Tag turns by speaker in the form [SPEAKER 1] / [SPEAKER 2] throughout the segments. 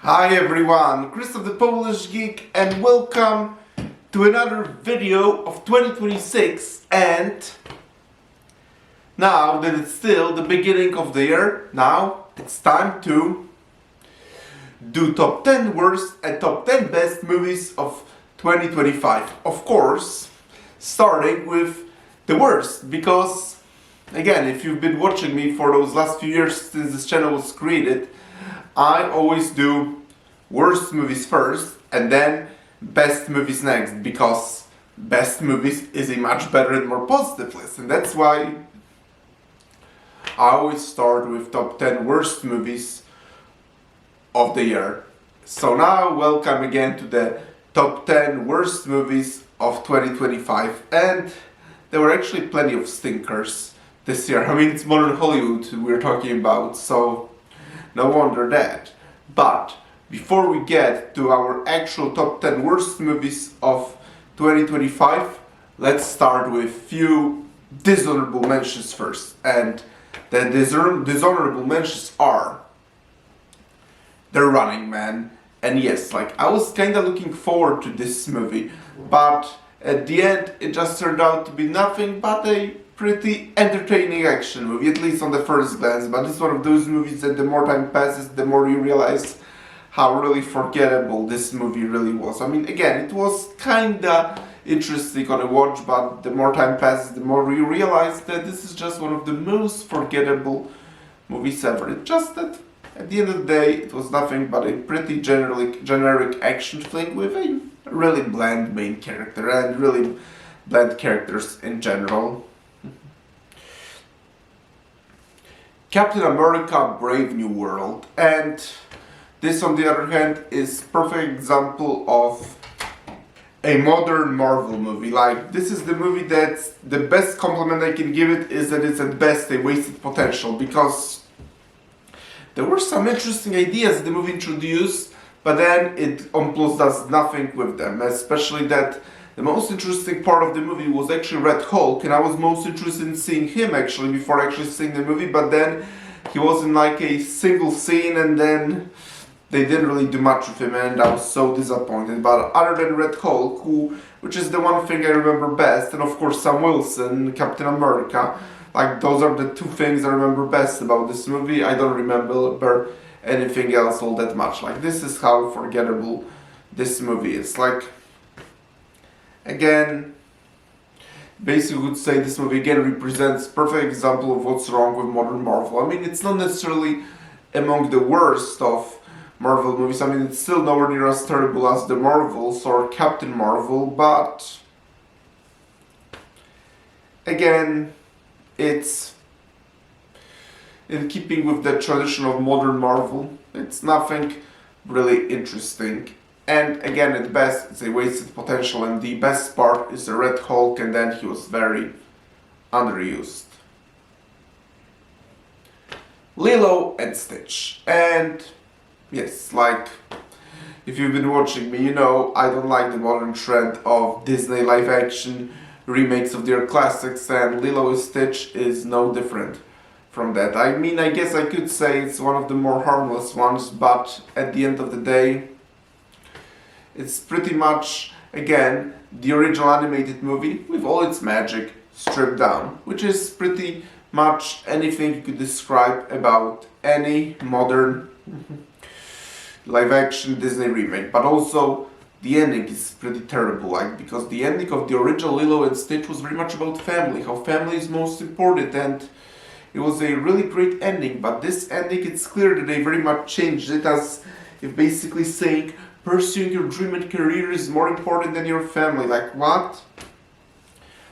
[SPEAKER 1] Hi everyone, Christoph the Polish Geek, and welcome to another video of 2026. And now that it's still the beginning of the year, now it's time to do top 10 worst and top 10 best movies of 2025. Of course, starting with the worst, because again, if you've been watching me for those last few years since this channel was created, I always do worst movies first and then best movies next, because best movies is a much better and more positive list, and that's why I always start with top 10 worst movies of the year. So now welcome again to the top 10 worst movies of 2025, and there were actually plenty of stinkers this year. I mean, it's modern Hollywood we're talking about, so no wonder that. But before we get to our actual top 10 worst movies of 2025, let's start with few dishonorable mentions first. And the dishonorable mentions are The Running Man. And yes, I was kinda looking forward to this movie, but at the end it just turned out to be nothing but a pretty entertaining action movie, at least on the first glance. But it's one of those movies that the more time passes, the more you realize how really forgettable this movie really was. I mean, again, it was kinda interesting on a watch, but the more time passes, the more you realize that this is just one of the most forgettable movies ever. It's just that at the end of the day, it was nothing but a pretty generic action flick with a really bland main character and really bland characters in general. Captain America: Brave New World, and this on the other hand is perfect example of a modern Marvel movie. This is the movie that's the best compliment I can give it is that it's at best a wasted potential, because there were some interesting ideas the movie introduced, but then it almost does nothing with them, especially that the most interesting part of the movie was actually Red Hulk, and I was most interested in seeing him actually before actually seeing the movie, but then he was in a single scene and then they didn't really do much with him, and I was so disappointed. But other than Red Hulk, which is the one thing I remember best, and of course Sam Wilson, Captain America, those are the two things I remember best about this movie. I don't remember anything else all that much. This is how forgettable this movie is. Again, basically would say this movie again represents perfect example of what's wrong with modern Marvel. I mean, it's not necessarily among the worst of Marvel movies. I mean, it's still nowhere near as terrible as the Marvels or Captain Marvel, but again, it's in keeping with the tradition of modern Marvel. It's nothing really interesting. And again, at best, it's a wasted potential, and the best part is the Red Hulk, and then he was very underused. Lilo and Stitch. And yes, if you've been watching me, you know I don't like the modern trend of Disney live action remakes of their classics, and Lilo and Stitch is no different from that. I mean, I guess I could say it's one of the more harmless ones, but at the end of the day, it's pretty much, again, the original animated movie with all its magic stripped down, which is pretty much anything you could describe about any modern live-action Disney remake. But also, the ending is pretty terrible, because the ending of the original Lilo and Stitch was very much about family, how family is most important, and it was a really great ending. But this ending, it's clear that they very much changed it, as if basically saying, pursuing your dream and career is more important than your family. What?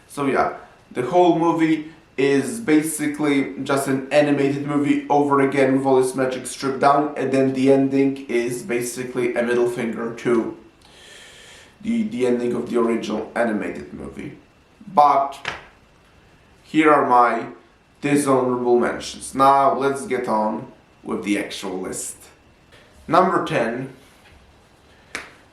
[SPEAKER 1] So yeah, the whole movie is basically just an animated movie over again with all its magic stripped down, and then the ending is basically a middle finger to the ending of the original animated movie. But here are my dishonorable mentions. Now let's get on with the actual list. Number 10,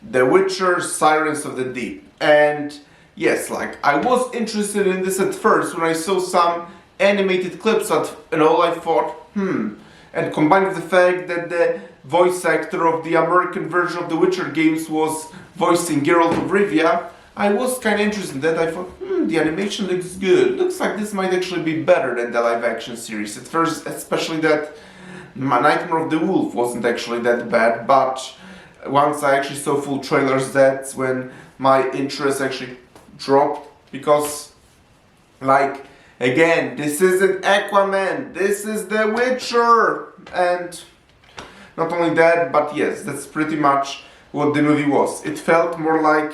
[SPEAKER 1] The Witcher: Sirens of the Deep. And yes, I was interested in this at first when I saw some animated clips and all I thought, And combined with the fact that the voice actor of the American version of the Witcher games was voicing Geralt of Rivia, I was kind of interested in that. I thought, the animation looks good. Looks like this might actually be better than the live action series. At first, especially that Nightmare of the Wolf wasn't actually that bad, but once I actually saw full trailers, that's when my interest actually dropped, because, like, again, this isn't Aquaman, this is The Witcher! And not only that, but yes, that's pretty much what the movie was. It felt more like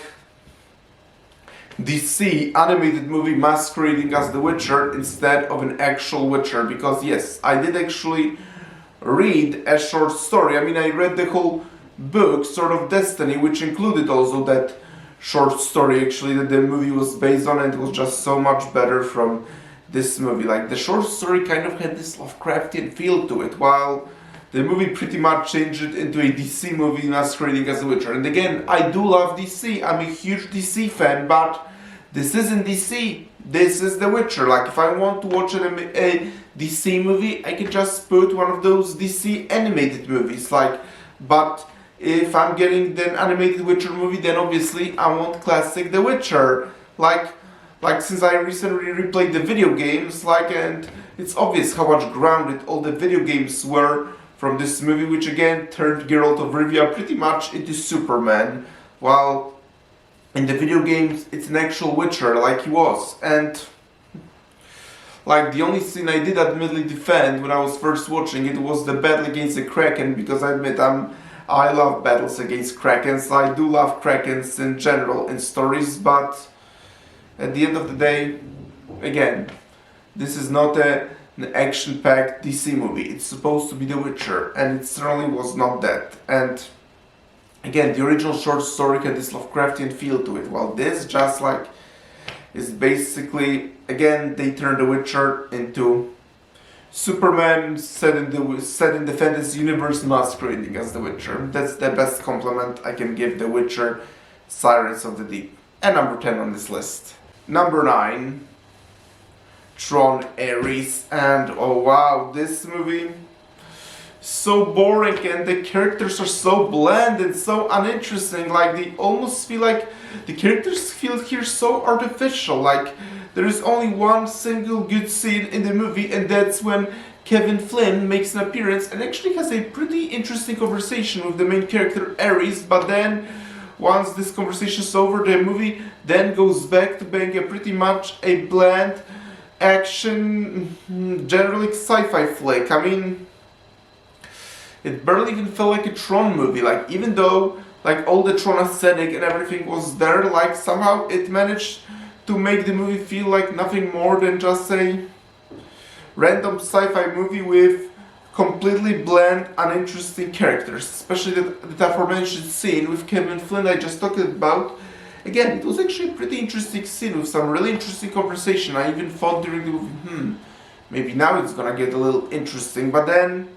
[SPEAKER 1] DC animated movie masquerading as The Witcher instead of an actual Witcher, because yes, I did actually read a short story. I mean, I read the whole book, Sword of Destiny, which included also that short story actually that the movie was based on, and it was just so much better from this movie. Like, the short story kind of had this Lovecraftian feel to it, while the movie pretty much changed it into a DC movie masquerading as a Witcher. And again, I do love DC, I'm a huge DC fan, but this isn't DC, this is The Witcher. Like, if I want to watch a DC movie, I can just put one of those DC animated movies, like, but if I'm getting the animated Witcher movie, then obviously I want classic The Witcher. Like since I recently replayed the video games, and it's obvious how much grounded all the video games were from this movie, which again turned Geralt of Rivia pretty much into Superman, while in the video games it's an actual Witcher like he was. And like, the only scene I did admittedly defend when I was first watching it was the battle against the Kraken, because I admit I love battles against Krakens. I do love Krakens in general in stories, but at the end of the day, again, this is not an action-packed DC movie. It's supposed to be The Witcher, and it certainly was not that. And again, the original short story had this Lovecraftian feel to it, while this just like is basically, again, they turned The Witcher into Superman set in the fantasy universe masquerading as The Witcher. That's the best compliment I can give The Witcher, Sirens of the Deep. And number 10 on this list. Number 9, Tron Ares. And oh wow, this movie, so boring, and the characters are so bland and so uninteresting. Like, they almost feel like the characters feel here so artificial. Like, there is only one single good scene in the movie, and that's when Kevin Flynn makes an appearance and actually has a pretty interesting conversation with the main character Ares, but then once this conversation is over, the movie then goes back to being a pretty much a bland action, generally sci-fi flick. I mean, it barely even felt like a Tron movie. Like, even though like all the Tron aesthetic and everything was there, like somehow it managed to make the movie feel like nothing more than just a random sci-fi movie with completely bland, uninteresting characters. Especially the aforementioned scene with Kevin Flynn I just talked about. Again, it was actually a pretty interesting scene with some really interesting conversation. I even thought during the movie, maybe now it's gonna get a little interesting, but then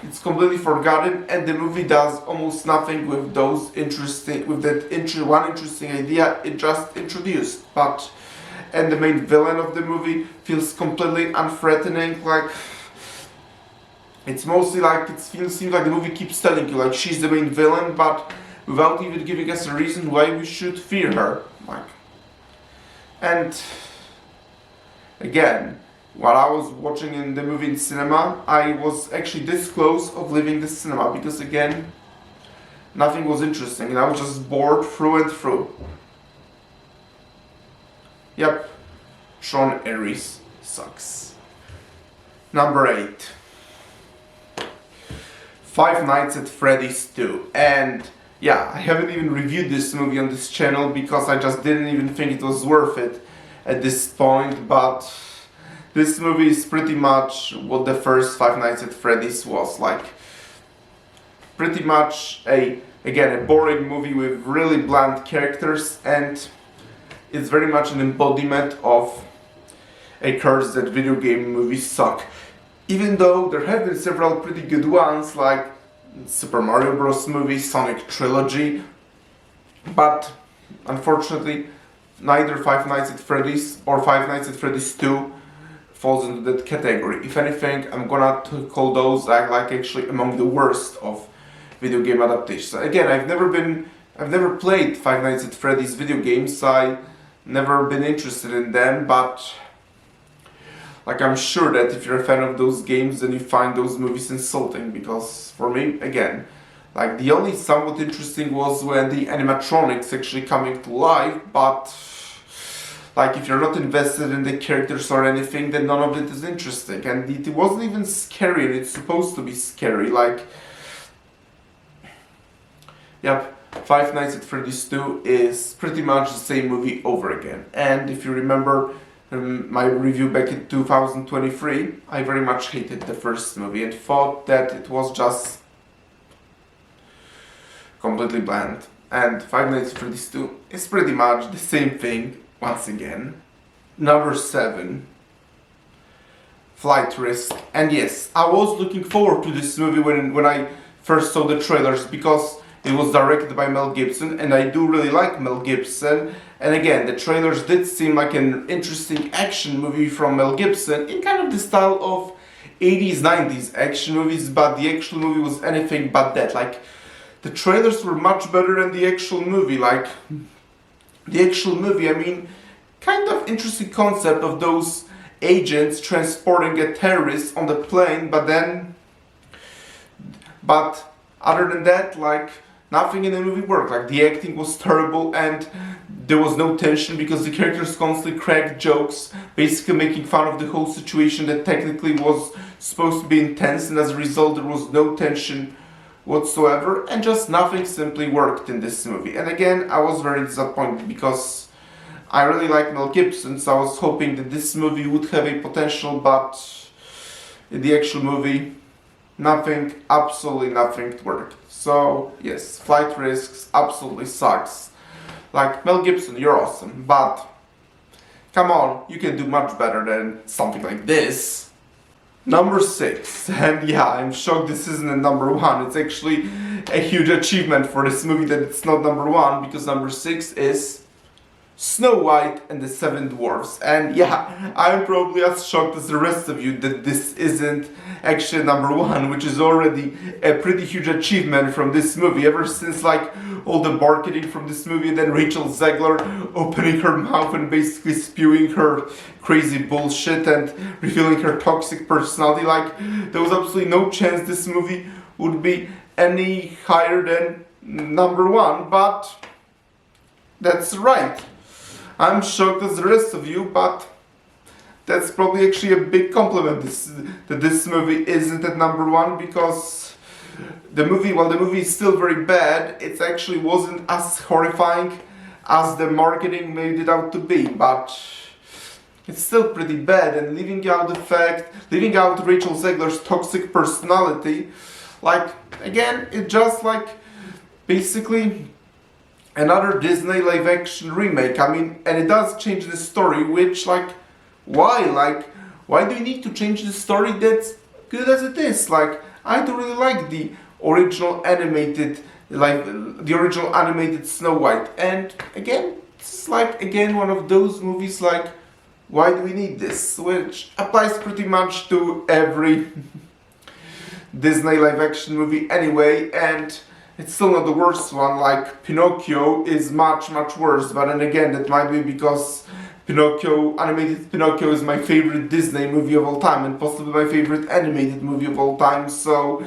[SPEAKER 1] it's completely forgotten, and the movie does almost nothing with those one interesting idea it just introduced. And the main villain of the movie feels completely unthreatening. Like, it's mostly like it seems like the movie keeps telling you like she's the main villain, but without even giving us a reason why we should fear her. And again, while I was watching the movie in cinema, I was actually this close of leaving the cinema, because again, nothing was interesting and I was just bored through and through. Yep, Tron Ares sucks. Number 8, Five Nights at Freddy's 2. And yeah, I haven't even reviewed this movie on this channel because I just didn't even think it was worth it at this point, but this movie is pretty much what the first Five Nights at Freddy's was. Like, pretty much a boring movie with really bland characters, and it's very much an embodiment of a curse that video game movies suck. Even though there have been several pretty good ones, like Super Mario Bros. Movie, Sonic Trilogy, but unfortunately neither Five Nights at Freddy's or Five Nights at Freddy's 2 falls into that category. If anything, I'm gonna call those like actually among the worst of video game adaptations. Again, I've never played Five Nights at Freddy's video games, so I never been interested in them, but like I'm sure that if you're a fan of those games, then you find those movies insulting, because for me, again, like the only somewhat interesting was when the animatronics actually coming to life, but like if you're not invested in the characters or anything, then none of it is interesting. And it wasn't even scary, and it's supposed to be scary. Like, yep, Five Nights at Freddy's 2 is pretty much the same movie over again. And if you remember my review back in 2023, I very much hated the first movie and thought that it was just completely bland. And Five Nights at Freddy's 2 is pretty much the same thing once again. Number 7, Flight Risk. And yes, I was looking forward to this movie when I first saw the trailers, because it was directed by Mel Gibson, and I do really like Mel Gibson. And again, the trailers did seem like an interesting action movie from Mel Gibson in kind of the style of 80s, 90s action movies, but the actual movie was anything but that. Like, the trailers were much better than the actual movie. Like, the actual movie, I mean, kind of interesting concept of those agents transporting a terrorist on the plane, but other than that, like, nothing in the movie worked. Like, the acting was terrible, and there was no tension because the characters constantly cracked jokes, basically making fun of the whole situation that technically was supposed to be intense, and as a result there was no tension whatsoever, and just nothing simply worked in this movie. And again, I was very disappointed because I really like Mel Gibson, so I was hoping that this movie would have a potential, but in the actual movie, nothing, absolutely nothing worked. So yes, Flight Risks absolutely sucks. Like, Mel Gibson, you're awesome, but come on, you can do much better than something like this. Number 6, and yeah, I'm shocked this isn't a number 1. It's actually a huge achievement for this movie that it's not number 1, because number 6 is Snow White and the Seven Dwarfs. And yeah, I'm probably as shocked as the rest of you that this isn't actually number 1, which is already a pretty huge achievement from this movie, ever since like all the marketing from this movie, and then Rachel Zegler opening her mouth and basically spewing her crazy bullshit and revealing her toxic personality. Like, there was absolutely no chance this movie would be any higher than number 1, but that's right. I'm shocked as the rest of you, but that's probably actually a big compliment that this movie isn't at number 1, because the movie, while the movie is still very bad, it actually wasn't as horrifying as the marketing made it out to be, but it's still pretty bad. And leaving out Rachel Zegler's toxic personality, like, again, it just like basically another Disney live action remake. I mean, and it does change the story, which, like, why? Like, why do you need to change the story that's good as it is? Like, I do really like the original animated Snow White. And again, it's like, again, one of those movies like, why do we need this? Which applies pretty much to every Disney live action movie anyway, and it's still not the worst one. Like, Pinocchio is much, much worse, but then again, that might be because animated Pinocchio is my favorite Disney movie of all time, and possibly my favorite animated movie of all time, so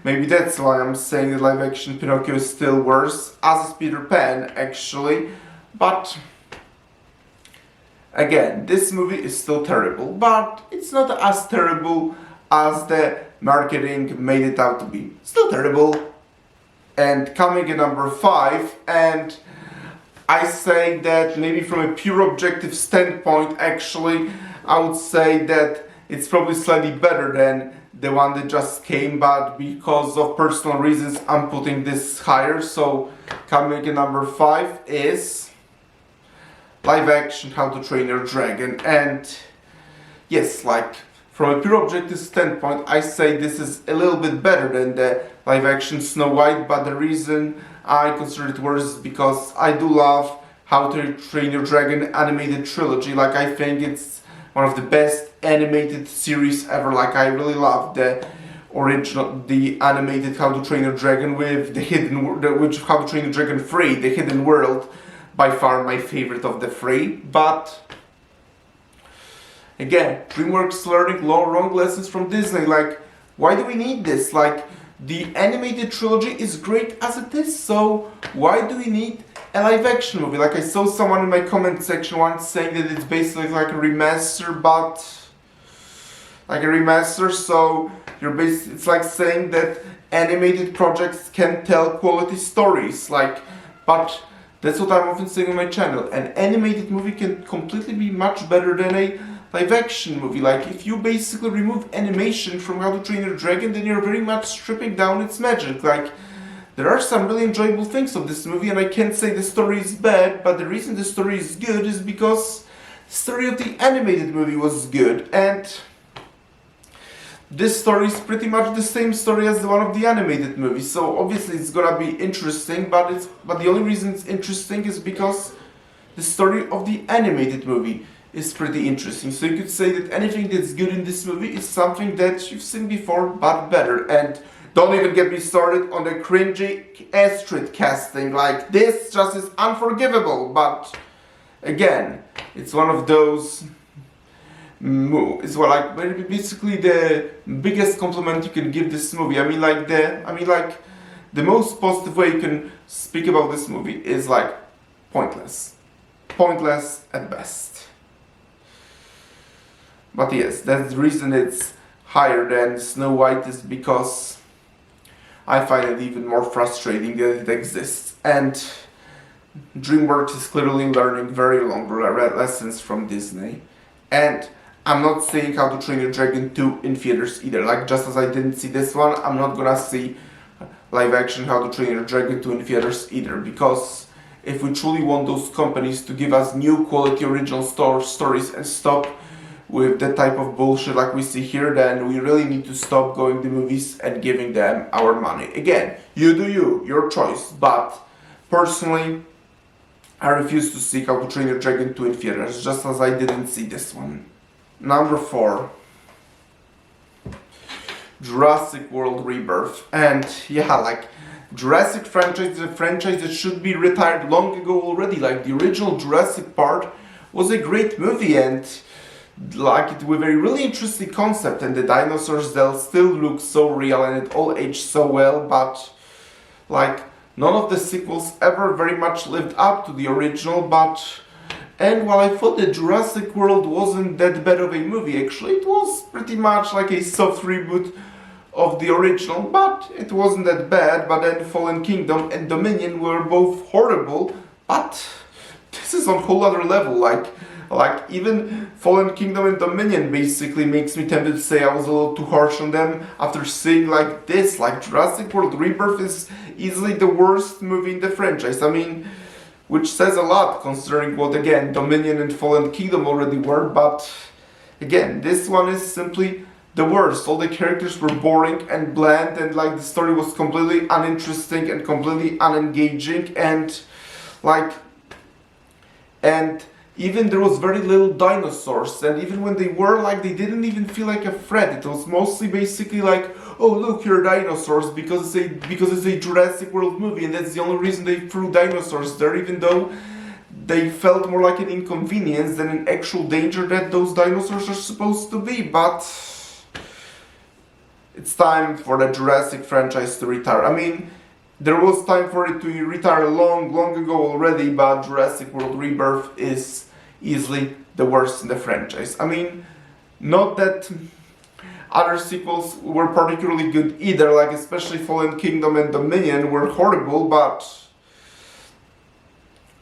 [SPEAKER 1] maybe that's why I'm saying that live action Pinocchio is still worse, as is Peter Pan, actually. But again, this movie is still terrible, but it's not as terrible as the marketing made it out to be. Still terrible. And coming in number 5, and I say that maybe from a pure objective standpoint, actually, I would say that it's probably slightly better than the one that just came, but because of personal reasons, I'm putting this higher. So coming in number 5 is live action How to Train Your Dragon. And yes, like, from a pure objective standpoint, I say this is a little bit better than the live action Snow White, but the reason I consider it worse is because I do love How to Train Your Dragon animated trilogy. Like, I think it's one of the best animated series ever. Like, I really love the animated How to Train Your Dragon with How to Train Your Dragon 3, The Hidden World, by far my favorite of the three. But again, DreamWorks learning wrong lessons from Disney. Like, why do we need this? Like, the animated trilogy is great as it is, so why do we need a live action movie? Like, I saw someone in my comment section once saying that it's basically like a remaster, so it's like saying that animated projects can tell quality stories. Like, but that's what I'm often saying on my channel. An animated movie can completely be much better than a live action movie. Like, if you basically remove animation from How to Train Your Dragon, then you're very much stripping down its magic. Like, there are some really enjoyable things of this movie, and I can't say the story is bad, but the reason the story is good is because the story of the animated movie was good, and this story is pretty much the same story as the one of the animated movie. So obviously it's gonna be interesting, but the only reason it's interesting is because the story of the animated movie is pretty interesting. So you could say that anything that's good in this movie is something that you've seen before, but better. And don't even get me started on the cringy Astrid casting. Like, this just is unforgivable. But again, it's one of those movies where, like, basically the biggest compliment you can give this movie. I mean, like the most positive way you can speak about this movie is like pointless at best. But yes, that's the reason it's higher than Snow White, is because I find it even more frustrating that it exists. And DreamWorks is clearly learning very long lessons from Disney. And I'm not saying How to Train Your Dragon 2 in theaters either. Like, just as I didn't see this one, I'm not gonna see live action How to Train Your Dragon 2 in theaters either. Because if we truly want those companies to give us new quality original stories and stop with that type of bullshit like we see here, then we really need to stop going to movies and giving them our money. Again, you do you, your choice. But personally, I refuse to see How to Train Your Dragon 2 in theaters, just as I didn't see this one. Number 4. Jurassic World Rebirth. And yeah, like, Jurassic franchise is a franchise that should be retired long ago already. Like, the original Jurassic part was a great movie, and like, it with a really interesting concept, and the dinosaurs, they'll still look so real and it all aged so well, but like, none of the sequels ever very much lived up to the original. And while I thought that Jurassic World wasn't that bad of a movie, actually it was pretty much like a soft reboot of the original, but it wasn't that bad. But then Fallen Kingdom and Dominion were both horrible, but this is on a whole other level. Like, even Fallen Kingdom and Dominion basically makes me tempted to say I was a little too harsh on them after seeing like this. Like, Jurassic World Rebirth is easily the worst movie in the franchise. I mean, which says a lot considering what, again, Dominion and Fallen Kingdom already were. But again, this one is simply the worst. All the characters were boring and bland, and like, the story was completely uninteresting and completely unengaging, and even there was very little dinosaurs, and even when they were, like, they didn't even feel like a threat. It was mostly basically like, oh look, here are dinosaurs, because it's a Jurassic World movie, and that's the only reason they threw dinosaurs there, even though they felt more like an inconvenience than an actual danger that those dinosaurs are supposed to be. But it's time for the Jurassic franchise to retire. I mean, there was time for it to retire long ago already, but Jurassic World Rebirth is easily the worst in the franchise. I mean, not that other sequels were particularly good either, like especially Fallen Kingdom and Dominion were horrible, but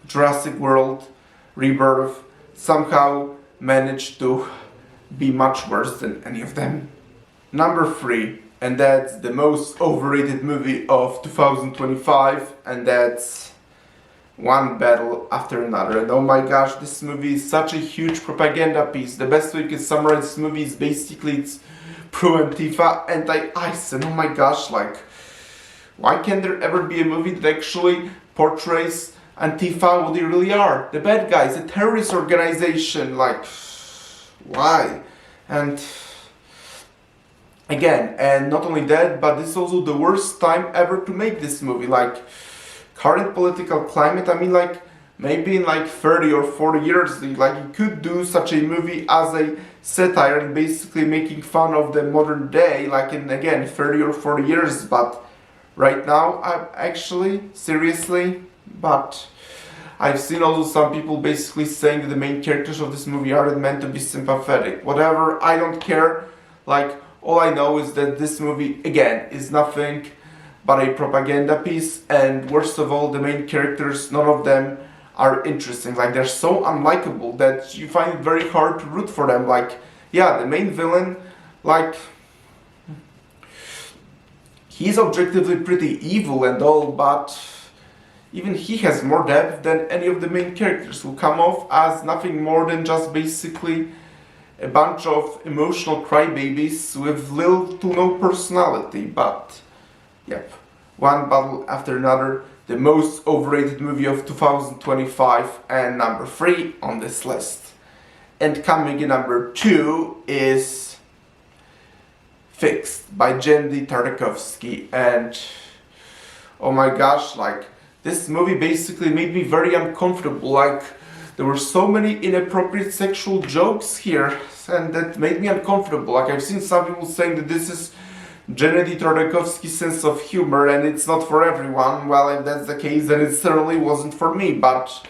[SPEAKER 1] Jurassic World Rebirth somehow managed to be much worse than any of them. Number 3. And that's the most overrated movie of 2025, and that's One Battle After Another. And oh my gosh, this movie is such a huge propaganda piece. The best way you can summarize this movie is basically it's pro-Antifa, anti-ICE, and oh my gosh, like, why can't there ever be a movie that actually portrays Antifa what they really are? The bad guys, a terrorist organization, like, why? And again, and not only that, but this is also the worst time ever to make this movie. Like, current political climate, I mean, like, maybe in like 30 or 40 years, like, you could do such a movie as a satire and basically making fun of the modern day, like in, again, 30 or 40 years, but right now, I'm actually, seriously, but I've seen also some people basically saying that the main characters of this movie aren't meant to be sympathetic. Whatever, I don't care. Like, all I know is that this movie, again, is nothing but a propaganda piece, and worst of all, the main characters, none of them are interesting. Like, they're so unlikable that you find it very hard to root for them. Like, yeah, the main villain, like, he's objectively pretty evil and all, but even he has more depth than any of the main characters, who come off as nothing more than just basically a bunch of emotional crybabies with little to no personality. But yep, one battle after another, the most overrated movie of 2025, and number 3 on this list. And coming in number 2 is Fixed by Genndy Tartakovsky. And oh my gosh, like, this movie basically made me very uncomfortable. Like, there were so many inappropriate sexual jokes here, and that made me uncomfortable. Like, I've seen some people saying that this is Genndy Tartakovsky's sense of humor and it's not for everyone. Well, if that's the case, then it certainly wasn't for me. But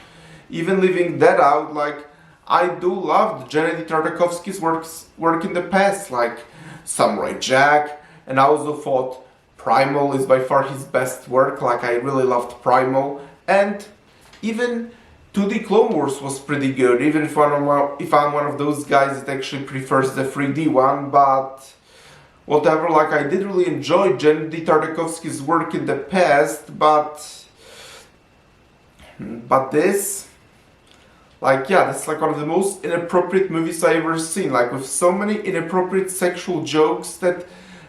[SPEAKER 1] even leaving that out, like, I do love Genndy Tartakovsky's work in the past, like Samurai Jack, and I also thought Primal is by far his best work. Like, I really loved Primal, and even 2D Clone Wars was pretty good, even if I'm one of those guys that actually prefers the 3D one, but whatever. Like, I did really enjoy Genndy Tartakovsky's work in the past, but this, like, yeah, that's like one of the most inappropriate movies I ever seen, like, with so many inappropriate sexual jokes that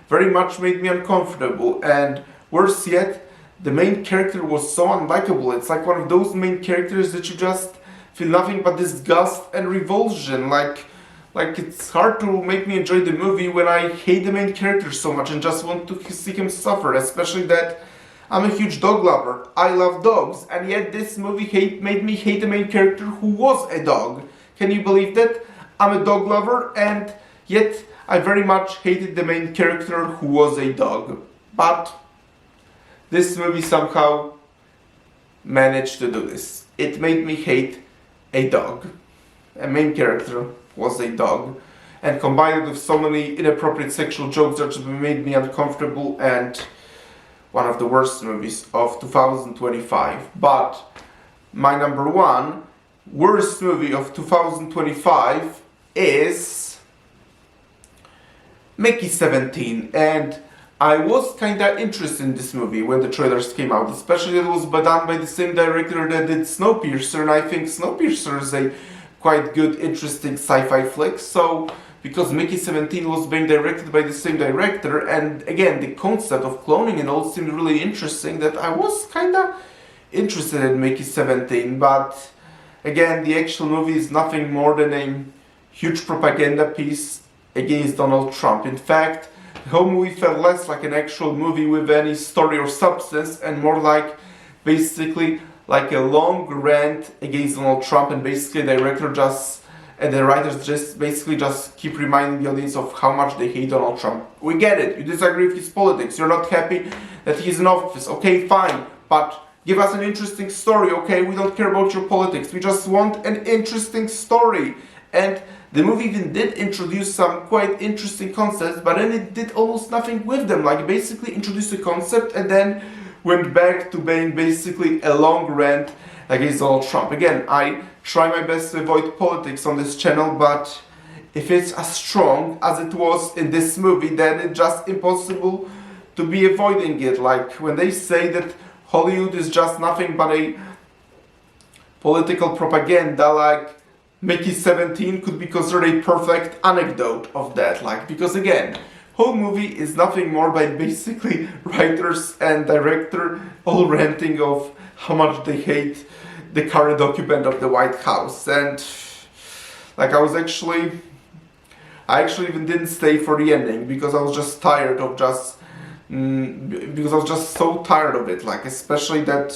[SPEAKER 1] very much made me uncomfortable. And worse yet, the main character was so unlikable. It's like one of those main characters that you just feel nothing but disgust and revulsion. Like it's hard to make me enjoy the movie when I hate the main character so much and just want to see him suffer, especially that I'm a huge dog lover. I love dogs, and yet this movie made me hate the main character who was a dog. Can you believe that? I'm a dog lover, and yet I very much hated the main character who was a dog. But this movie somehow managed to do this. It made me hate a dog. A main character was a dog. And combined with so many inappropriate sexual jokes that just made me uncomfortable, and one of the worst movies of 2025. But my number 1 worst movie of 2025 is Mickey 17. And I was kinda interested in this movie when the trailers came out, especially it was done by the same director that did Snowpiercer, and I think Snowpiercer is a quite good, interesting sci-fi flick. So, because Mickey 17 was being directed by the same director, and again, the concept of cloning and all seemed really interesting, that I was kinda interested in Mickey 17, but again, the actual movie is nothing more than a huge propaganda piece against Donald Trump. In fact, the whole movie felt less like an actual movie with any story or substance, and more like basically like a long rant against Donald Trump, and basically the director and the writers just basically just keep reminding the audience of how much they hate Donald Trump. We get it, you disagree with his politics, you're not happy that he's in office, okay, fine, but give us an interesting story, okay? We don't care about your politics, we just want an interesting story. And the movie even did introduce some quite interesting concepts, but then it did almost nothing with them. Like, basically introduced a concept and then went back to being basically a long rant against Donald Trump. Again, I try my best to avoid politics on this channel, but if it's as strong as it was in this movie, then it's just impossible to be avoiding it. Like, when they say that Hollywood is just nothing but a political propaganda, like, Mickey 17 could be considered a perfect anecdote of that. Like, because again, whole movie is nothing more by basically writers and director all ranting of how much they hate the current occupant of the White House. And like, I I actually even didn't stay for the ending because I was just tired of because I was just so tired of it, like especially that.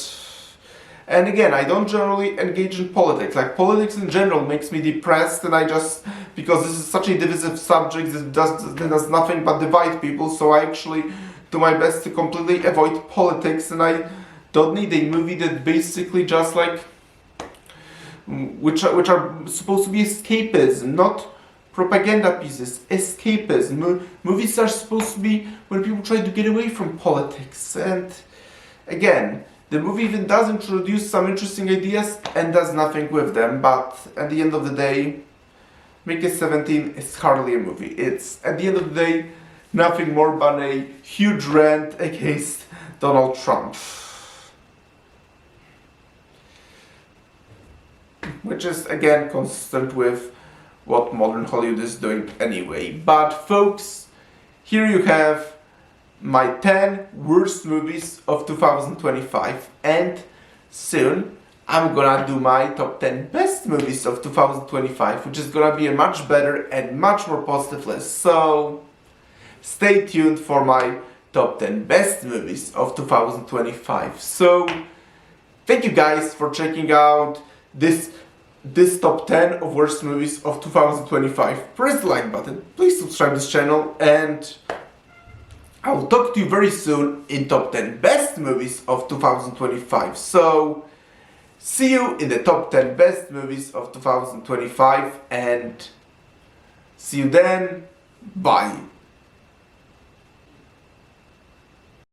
[SPEAKER 1] And again, I don't generally engage in politics. Like politics in general makes me depressed, and I just, because this is such a divisive subject, it does nothing but divide people. So I actually do my best to completely avoid politics, and I don't need a movie that basically just like, which are supposed to be escapism, not propaganda pieces. Escapism. Movies are supposed to be when people try to get away from politics, and again, the movie even does introduce some interesting ideas and does nothing with them, but at the end of the day, Mickey 17 is hardly a movie. It's, at the end of the day, nothing more but a huge rant against Donald Trump. Which is, again, consistent with what modern Hollywood is doing anyway. But folks, here you have my 10 worst movies of 2025, and soon I'm gonna do my top 10 best movies of 2025, which is gonna be a much better and much more positive list. So stay tuned for my top 10 best movies of 2025. So thank you guys for checking out this top 10 of worst movies of 2025. Press the like button, please subscribe to this channel, and I will talk to you very soon in top 10 best movies of 2025. So, see you in the top 10 best movies of 2025, and see you then. Bye.